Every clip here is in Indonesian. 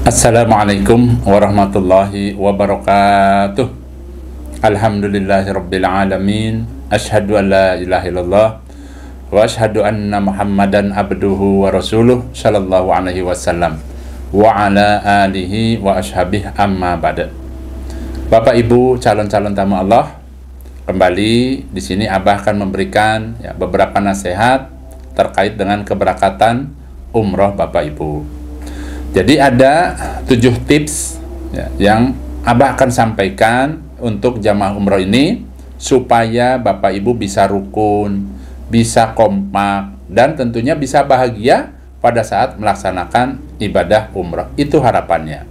Assalamualaikum warahmatullahi wabarakatuh. Alhamdulillahirabbil alamin. Asyhadu an la ilaha illallah wa asyhadu anna Muhammadan abduhu wa rasuluh sallallahu alaihi wasallam wa ala alihi wa ashabihi amma ba'da. Bapak Ibu calon-calon tamu Allah, kembali di sini Abah akan memberikan beberapa nasihat terkait dengan keberangkatan umroh Bapak Ibu. Jadi ada 7 tips yang Abah akan sampaikan untuk jamaah umroh ini supaya Bapak Ibu bisa rukun, bisa kompak, dan tentunya bisa bahagia pada saat melaksanakan ibadah umroh. Itu harapannya.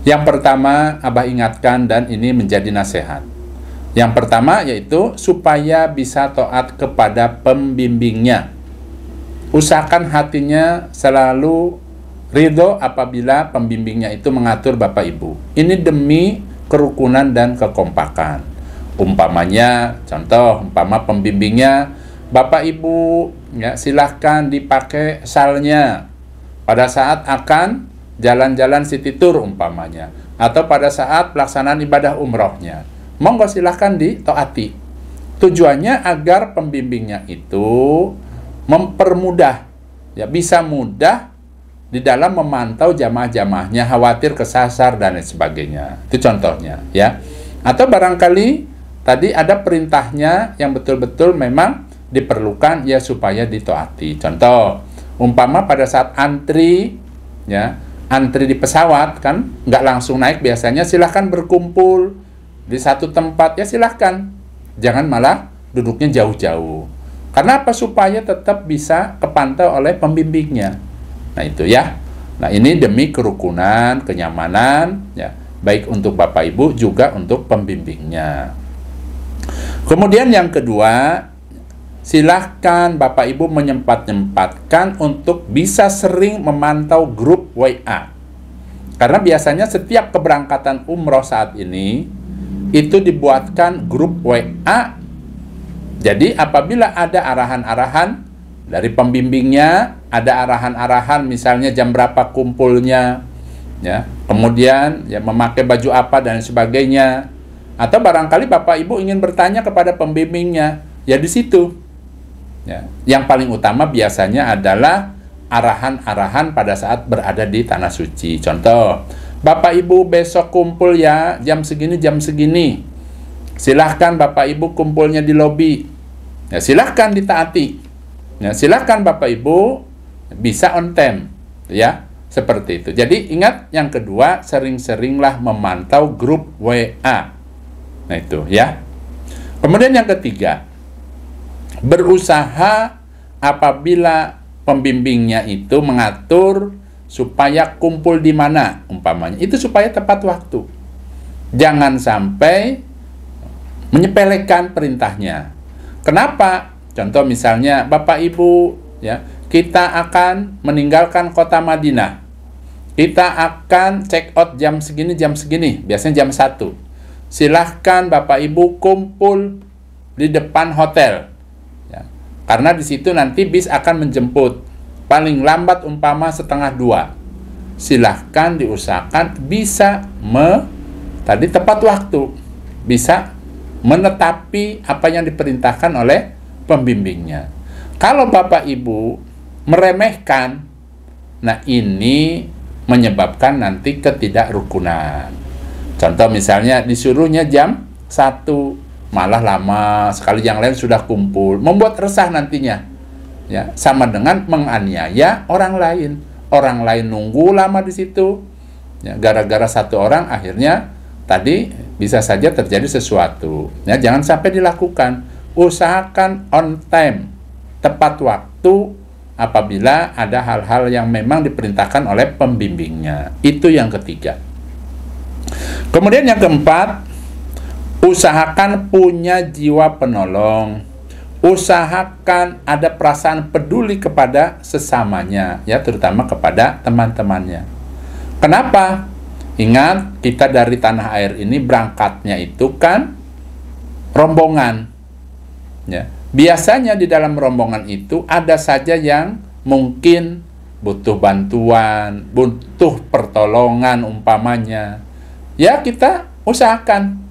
Yang pertama Abah ingatkan, dan ini menjadi nasihat. Yang pertama yaitu supaya bisa taat kepada pembimbingnya. Usahakan hatinya selalu ridho apabila pembimbingnya itu mengatur Bapak Ibu. Ini demi kerukunan dan kekompakan. Umpamanya, umpama pembimbingnya, Bapak Ibu silahkan dipakai salnya pada saat akan jalan-jalan city tour umpamanya, atau pada saat pelaksanaan ibadah umrohnya. Monggo silahkan ditaati. Tujuannya agar pembimbingnya itu mempermudah, bisa mudah di dalam memantau jamaah-jamaahnya, khawatir kesasar dan lain sebagainya. Itu contohnya, ya. Atau barangkali tadi ada perintahnya yang betul-betul memang diperlukan supaya ditaati. Contoh, umpama pada saat antri, antri di pesawat kan nggak langsung naik, biasanya silahkan berkumpul di satu tempat, silahkan. Jangan malah duduknya jauh-jauh. Karena apa? Supaya tetap bisa kepantau oleh pembimbingnya. Nah itu ya. Nah ini demi kerukunan, kenyamanan, baik untuk Bapak Ibu juga untuk pembimbingnya. Kemudian yang kedua, silahkan Bapak Ibu menyempatkan untuk bisa sering memantau grup WA. Karena biasanya setiap keberangkatan umroh saat ini itu dibuatkan grup WA. Jadi apabila ada arahan-arahan dari pembimbingnya, ada arahan-arahan misalnya jam berapa kumpulnya, kemudian memakai baju apa dan sebagainya, atau barangkali Bapak Ibu ingin bertanya kepada pembimbingnya, di situ. Yang paling utama biasanya adalah arahan-arahan pada saat berada di tanah suci. Contoh, Bapak Ibu besok kumpul jam segini, silahkan Bapak Ibu kumpulnya di lobi, silahkan ditaati. Silahkan Bapak Ibu bisa on time, seperti itu. Jadi ingat yang kedua, sering-seringlah memantau grup WA. Nah itu ya. Kemudian yang ketiga, berusaha apabila pembimbingnya itu mengatur supaya kumpul di mana umpamanya, itu supaya tepat waktu. Jangan sampai menyepelekan perintahnya. Kenapa? Contoh misalnya, Bapak Ibu, kita akan meninggalkan kota Madinah. Kita akan check out jam segini, biasanya jam 1. Silahkan Bapak Ibu kumpul di depan hotel. Karena di situ nanti bis akan menjemput. Paling lambat umpama 1:30. Silahkan diusahakan bisa tepat waktu. Bisa menetapi apa yang diperintahkan oleh pembimbingnya. Kalau Bapak Ibu meremehkan, nah ini menyebabkan nanti ketidakrukunan. Contoh misalnya disuruhnya jam 1, malah lama sekali yang lain sudah kumpul, membuat resah nantinya. Sama dengan menganiaya orang lain. Orang lain nunggu lama di situ. Gara-gara satu orang akhirnya tadi bisa saja terjadi sesuatu. Jangan sampai dilakukan. Usahakan on time, tepat waktu apabila ada hal-hal yang memang diperintahkan oleh pembimbingnya. Itu yang ketiga. Kemudian yang keempat, usahakan punya jiwa penolong. Usahakan ada perasaan peduli kepada sesamanya, terutama kepada teman-temannya. Kenapa? Ingat, kita dari tanah air ini berangkatnya itu kan rombongan. Biasanya di dalam rombongan itu ada saja yang mungkin butuh bantuan, butuh pertolongan umpamanya, ya kita usahakan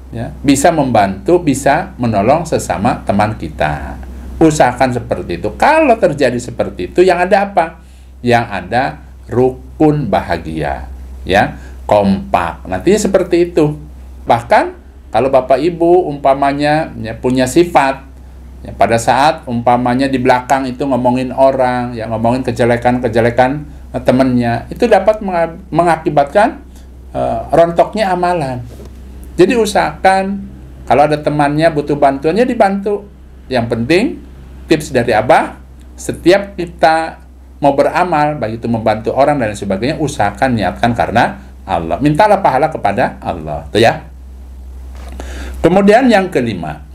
ya, bisa membantu, bisa menolong sesama teman kita. Usahakan seperti itu. Kalau terjadi seperti itu, yang ada apa? Yang ada rukun bahagia, ya, kompak. Nanti seperti itu. Bahkan kalau Bapak Ibu umpamanya ya, punya sifat ya, pada saat umpamanya di belakang itu ngomongin orang, ya ngomongin kejelekan-kejelekan temannya, itu dapat mengakibatkan rontoknya amalan. Jadi usahakan kalau ada temannya butuh bantuannya dibantu. Yang penting tips dari Abah, setiap kita mau beramal, baik itu membantu orang dan sebagainya, usahakan niatkan karena Allah. Mintalah pahala kepada Allah, tuh ya. Kemudian yang kelima,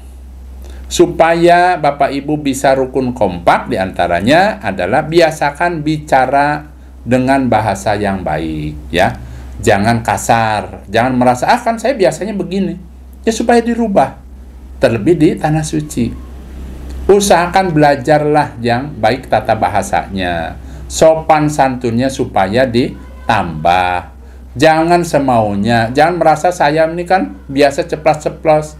supaya Bapak Ibu bisa rukun kompak, diantaranya adalah biasakan bicara dengan bahasa yang baik, ya. Jangan kasar, jangan merasa, kan saya biasanya begini. Ya supaya dirubah, terlebih di tanah suci. Usahakan belajarlah yang baik tata bahasanya, sopan santunnya supaya ditambah. Jangan semaunya, jangan merasa saya ini kan biasa ceplas-ceplos.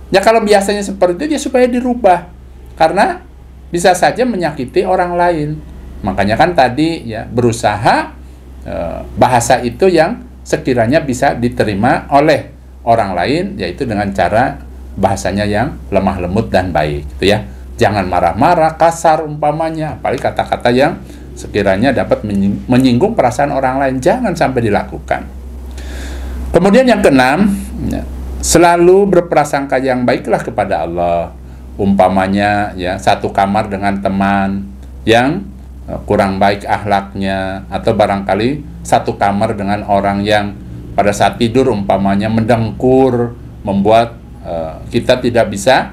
Ya kalau biasanya seperti itu ya supaya dirubah, karena bisa saja menyakiti orang lain. Makanya kan tadi ya berusaha bahasa itu yang sekiranya bisa diterima oleh orang lain, yaitu dengan cara bahasanya yang lemah lembut dan baik, gitu ya. Jangan marah-marah, kasar umpamanya, apalagi kata-kata yang sekiranya dapat menyinggung perasaan orang lain, jangan sampai dilakukan. Kemudian yang keenam, selalu berprasangka yang baiklah kepada Allah. Umpamanya ya satu kamar dengan teman yang kurang baik akhlaknya, atau barangkali satu kamar dengan orang yang pada saat tidur umpamanya mendengkur, membuat kita tidak bisa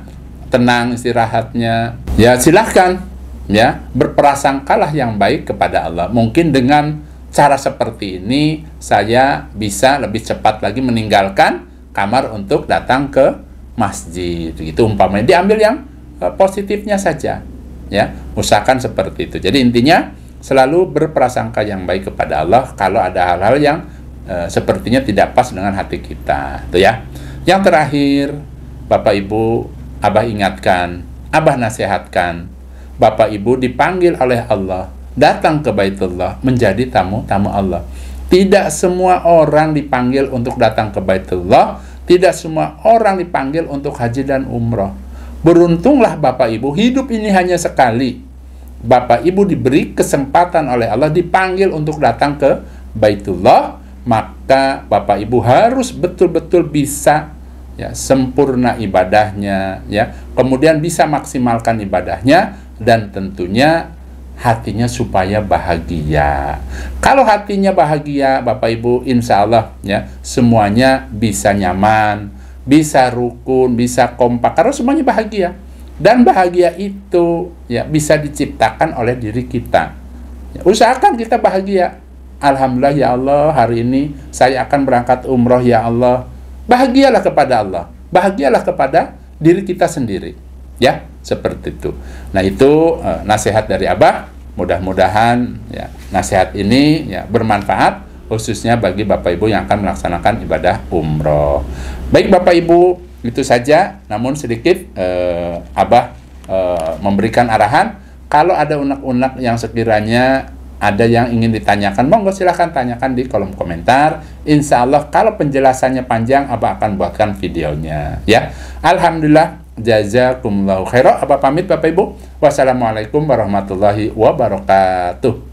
tenang istirahatnya. Ya silahkan ya berprasangkalah yang baik kepada Allah. Mungkin dengan cara seperti ini saya bisa lebih cepat lagi meninggalkan kamar untuk datang ke masjid, gitu umpamanya. Diambil yang positifnya saja, ya usahakan seperti itu. Jadi intinya selalu berprasangka yang baik kepada Allah kalau ada hal-hal yang sepertinya tidak pas dengan hati kita, tuh ya. Yang terakhir, Bapak Ibu, Abah ingatkan, Abah nasihatkan, Bapak Ibu dipanggil oleh Allah datang ke Baitullah menjadi tamu-tamu Allah. Tidak semua orang dipanggil untuk datang ke Baitullah, tidak semua orang dipanggil untuk haji dan umroh. Beruntunglah Bapak Ibu, hidup ini hanya sekali. Bapak Ibu diberi kesempatan oleh Allah dipanggil untuk datang ke Baitullah, maka Bapak Ibu harus betul-betul bisa ya sempurna ibadahnya, ya kemudian bisa maksimalkan ibadahnya, dan tentunya hatinya supaya bahagia. Kalau hatinya bahagia, Bapak Ibu, insya Allah ya semuanya bisa nyaman, bisa rukun, bisa kompak, karena semuanya bahagia. Dan bahagia itu ya bisa diciptakan oleh diri kita. Ya, usahakan kita bahagia. Alhamdulillah ya Allah, hari ini saya akan berangkat umroh ya Allah. Bahagialah kepada Allah, bahagialah kepada diri kita sendiri, ya seperti itu. Nah itu nasihat dari Abah. Mudah-mudahan ya nasihat ini ya bermanfaat, khususnya bagi Bapak Ibu yang akan melaksanakan ibadah umroh. Baik Bapak Ibu, itu saja. Namun sedikit Abah memberikan arahan. Kalau ada unek-unek yang sekiranya ada yang ingin ditanyakan, monggo silahkan tanyakan di kolom komentar. Insya Allah kalau penjelasannya panjang, Abah akan buatkan videonya. Ya, alhamdulillah, jazakumullahu khairan. Abah pamit Bapak Ibu. Wassalamualaikum warahmatullahi wabarakatuh.